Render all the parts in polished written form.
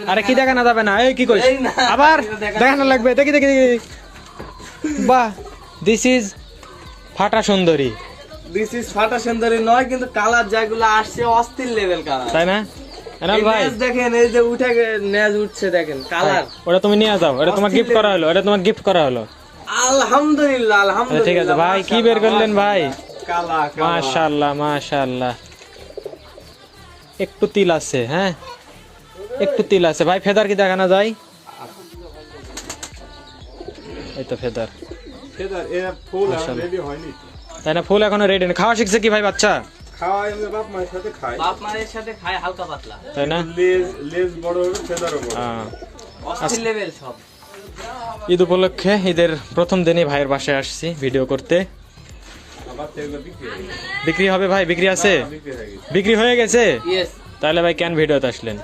আরে কি দেখানো যাবে না, এই কি কইছ আবার দেখানো লাগবে, দেখি দেখি দেখি। বাহ, দিস ইজ ফাটা সুন্দরী। দিস ইজ ফাটা সুন্দরী নয়, কিন্তু কালার যেগুলো আসছে অস্থির লেভেল কালার, তাই না এনাল ভাই? দেখেন এই যে উঠে নেজ উঠছে, দেখেন কালার। ওটা তুমি নিয়ে যাও, ওটা তোমার গিফট করা হলো, ওটা তোমার গিফট করা হলো। আলহামদুলিল্লাহ আচ্ছা, আলহামদুলিল্লাহ। ঠিক আছে ভাই, কি বের করলেন ভাই? কালা মাশাআল্লাহ মাশাআল্লাহ। একটু তিল আছে, হ্যাঁ একটু তিল আছে ভাই। ফেদার কি দেখানো যায়? এই তো ফেদার, ফেদার এরা ফুল রেডি হয়নি, তাই না? ফুল এখনো রেডি না। খাওয়া শিখছে কি ভাই বাচ্চা? খাওয়া এমনি বাপ মায়ের সাথে খায়, বাপ মায়ের সাথে খায় হালকা পাতলা, তাই না? লেজ লেজ বড় হবে, ফেদারও বড়, অস্থির লেভেল সব। ঈদ উপলক্ষে ঈদের প্রথম দিনই ভাইয়ের বাসায় আসছি ভিডিও করতে। বিক্রি হবে ভাই? বিক্রি আছে? বিক্রি হয়ে গেছে? তাহলে ভাই কেন ভিডিওতে আসলেন?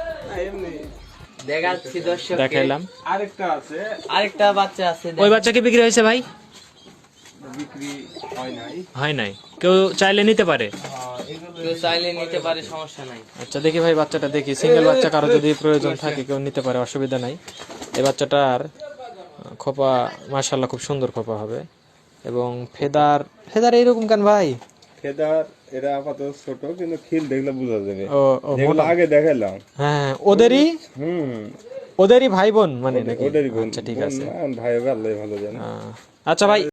দেখাচ্ছি দর্শককে, দেখাইলাম। আরেকটা আছে, আরেকটা বাচ্চা আছে। ওই বাচ্চা কি বিক্রি হয়েছে ভাই? বিক্রি হয় নাই, হয় নাই। কেউ চাইলে নিতে পারে? কেউ চাইলে নিতে পারে, সমস্যা নাই। আচ্ছা দেখি ভাই বাচ্চাটা দেখি, সিঙ্গেল বাচ্চা কারো যদি প্রয়োজন থাকে কেউ নিতে পারে, অসুবিধা নাই। এই বাচ্চাটার খোপা মাশাআল্লাহ খুব সুন্দর খোপা হবে, এবং ফেদার ফেদার এইরকম কেন ভাই? ফেদার এরা আপাতত ছোট, কিন্তু খিল দেখলে বোঝা যাবে। ও যেগুলো আগে দেখাইলাম, হ্যাঁ ওদেরই ওদেরই ভাই বোন মানে নাকি? ওদেরই বোন। আচ্ছা ঠিক আছে ভাই আল্লাহ ভালো জানে। আচ্ছা ভাই